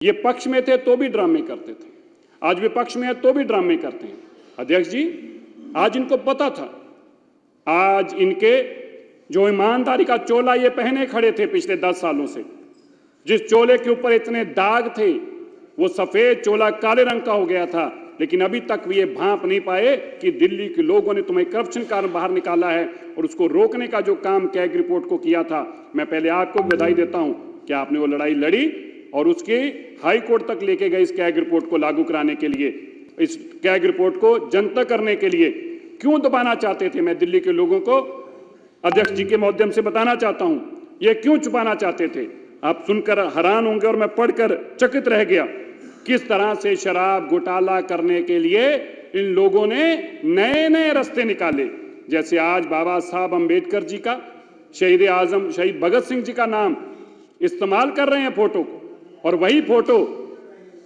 ये पक्ष में थे तो भी ड्रामे करते थे, आज विपक्ष में है तो भी ड्रामे करते हैं। अध्यक्ष जी, आज इनको पता था, आज इनके जो ईमानदारी का चोला ये पहने खड़े थे पिछले 10 सालों से, जिस चोले के ऊपर इतने दाग थे, वो सफेद चोला काले रंग का हो गया था, लेकिन अभी तक ये भांप नहीं पाए कि दिल्ली के लोगों ने तुम्हें करप्शन कारण बाहर निकाला है और उसको रोकने का जो काम कैग रिपोर्ट को किया था। मैं पहले आपको बधाई देता हूं कि आपने वो लड़ाई लड़ी और उसके हाई कोर्ट तक लेके गए इस कैग रिपोर्ट को लागू कराने के लिए, इस कैग रिपोर्ट को जनता करने के लिए। क्यों दबाना चाहते थे, मैं दिल्ली के लोगों को अध्यक्ष जी के माध्यम से बताना चाहता हूं, ये क्यों छुपाना चाहते थे। आप सुनकर हैरान होंगे और मैं पढ़कर चकित रह गया किस तरह से शराब घोटाला करने के लिए इन लोगों ने नए नए रास्ते निकाले। जैसे आज बाबा साहब अंबेडकर जी का, शहीद आजम शहीद भगत सिंह जी का नाम इस्तेमाल कर रहे हैं फोटो को, और वही फोटो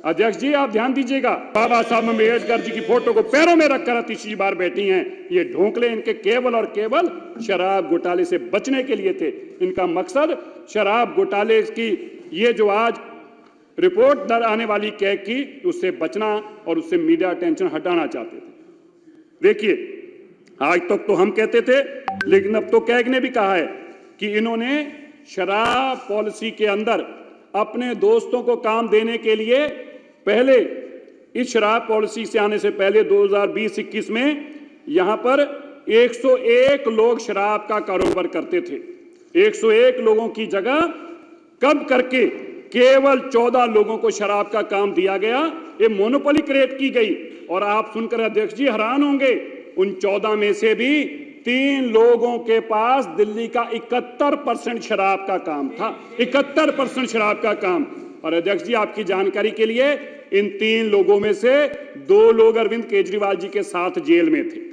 अध्यक्ष जी आप ध्यान दीजिएगा, बाबा साहब अंबेडकर जी की फोटो को पैरों में रखकर तीसरी बार बैठी हैं। ये ढोंकले इनके केवल और केवल शराब घोटाले से बचने के लिए थे। इनका मकसद शराब घोटाले की ये जो आज रिपोर्ट दर आने वाली कैग की, उससे बचना और उससे मीडिया अटेंशन हटाना चाहते थे। देखिए, आज तक तो हम कहते थे, लेकिन अब तो कैग ने भी कहा है कि इन्होंने शराब पॉलिसी के अंदर अपने दोस्तों को काम देने के लिए पहले इस शराब पॉलिसी से आने से पहले 2020-21 में यहां पर 101 लोग शराब का कारोबार करते थे। 101 लोगों की जगह कब करके केवल 14 लोगों को शराब का काम दिया गया, ये मोनोपोली क्रिएट की गई। और आप सुनकर अध्यक्ष जी हैरान होंगे, उन 14 में से भी 3 लोगों के पास दिल्ली का 71% शराब का काम था, 71% शराब का काम। और अध्यक्ष जी आपकी जानकारी के लिए, इन 3 लोगों में से 2 लोग अरविंद केजरीवाल जी के साथ जेल में थे।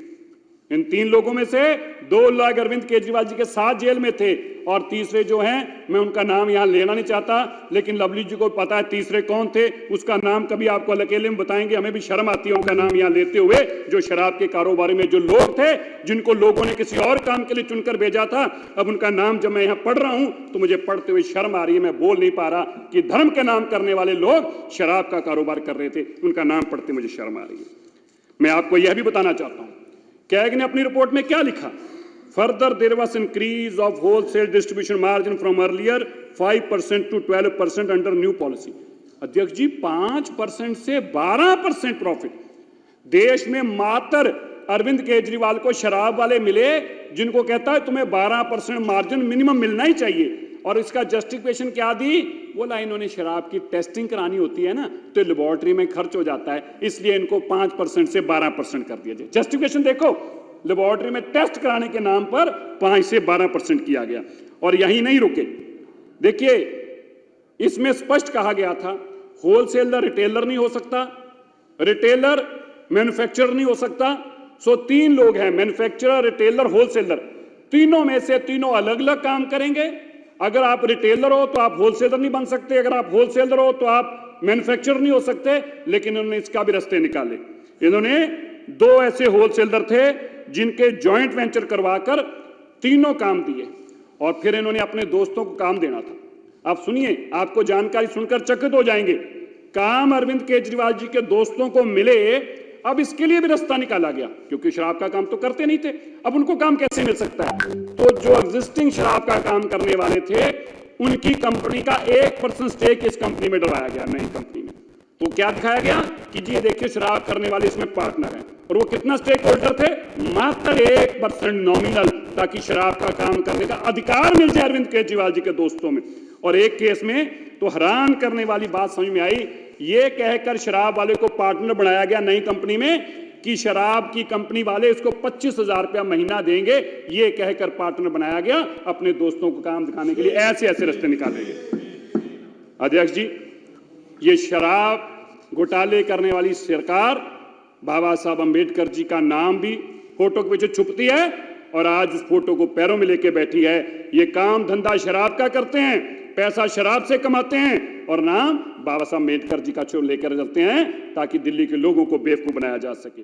इन 3 लोगों में से 2 लोग अरविंद केजरीवाल जी के साथ जेल में थे, और तीसरे जो हैं, मैं उनका नाम यहां लेना नहीं चाहता, लेकिन लवली जी को पता है तीसरे कौन थे, उसका नाम कभी आपको अकेले में बताएंगे, हमें भी शर्म आती है उनका नाम यहां लेते हुए। जो शराब के कारोबार में जो लोग थे, जिनको लोगों ने किसी और काम के लिए चुनकर भेजा था, अब उनका नाम जब मैं यहां पढ़ रहा हूं तो मुझे पढ़ते हुए शर्म आ रही है, मैं बोल नहीं पा रहा कि धर्म के नाम करने वाले लोग शराब का कारोबार कर रहे थे, उनका नाम पढ़ते मुझे शर्म आ रही है। मैं आपको यह भी बताना चाहता हूं, कैग ने अपनी रिपोर्ट में क्या लिखा। Further there was increase of wholesale distribution margin from earlier 5% to 12% under new policy. अध्यक्ष जी 5% से 12% प्रॉफिट। देश में मात्र अरविंद केजरीवाल को शराब वाले मिले जिनको कहता है तुम्हें 12% मार्जिन मिनिमम मिलना ही चाहिए, और इसका जस्टिफिकेशन क्या दी, बोला इन्होंने शराब की टेस्टिंग करानी होती है ना, तो लेबोरेटरी में खर्च हो जाता है, इसलिए इनको 5% से 12% कर दिया जाए। जस्टिफिकेशन देखो, लेबोरेटरी में टेस्ट कराने के नाम पर 5 से 12% किया गया। और यही नहीं रुके, देखिए इसमें स्पष्ट कहा गया था होलसेलर रिटेलर नहीं हो सकता, रिटेलर मैन्युफैक्चरर नहीं हो सकता। सो 3 लोग हैं, मैन्युफैक्चरर, रिटेलर, होलसेलर, तीनों में से तीनों अलग अलग काम करेंगे। अगर आप रिटेलर हो तो आप होलसेलर नहीं बन सकते, अगर आप होलसेलर हो तो आप मैन्युफैक्चरर नहीं हो सकते। लेकिन उन्होंने इसका भी रास्ते निकाले। इन्होंने 2 ऐसे होलसेलर थे जिनके जॉइंट वेंचर करवाकर तीनों काम दिए, और फिर इन्होंने अपने दोस्तों को काम देना था। आप सुनिए, आपको जानकारी सुनकर चकित हो जाएंगे। काम अरविंद केजरीवाल जी के दोस्तों को मिले, अब इसके लिए भी रास्ता निकाला गया, क्योंकि शराब का काम तो करते नहीं थे, अब उनको काम कैसे मिल सकता है। तो जो एग्जिस्टिंग शराब का काम करने वाले थे, उनकी कंपनी का 1% स्टेक इस कंपनी में डलवाया गया, नई कंपनी में। तो क्या दिखाया गया कि जी देखिए शराब करने वाले इसमें पार्टनर हैं, और वो कितना स्टेक होल्डर थे, मात्र 1% नॉमिनल, ताकि शराब का काम करने का अधिकार मिल जाए अरविंद केजरीवाल जी के दोस्तों में। और एक केस में तो हैरान करने वाली बात समझ में आई, ये कहकर शराब वाले को पार्टनर बनाया गया नई कंपनी में कि शराब की कंपनी वाले इसको 25,000 रुपया महीना देंगे, ये कहकर पार्टनर बनाया गया अपने दोस्तों को काम दिखाने के लिए। ऐसे ऐसे रास्ते निकाले गए। अध्यक्ष जी, ये शराब घोटाले करने वाली सरकार बाबा साहब अंबेडकर जी का नाम भी फोटो के पीछे छुपती है, और आज उस फोटो को पैरों में लेके बैठी है। ये काम धंधा शराब का करते हैं, पैसा शराब से कमाते हैं, और नाम बाबा साहब अंबेडकर जी का लेकर चलते हैं, ताकि दिल्ली के लोगों को बेवकूफ बनाया जा सके।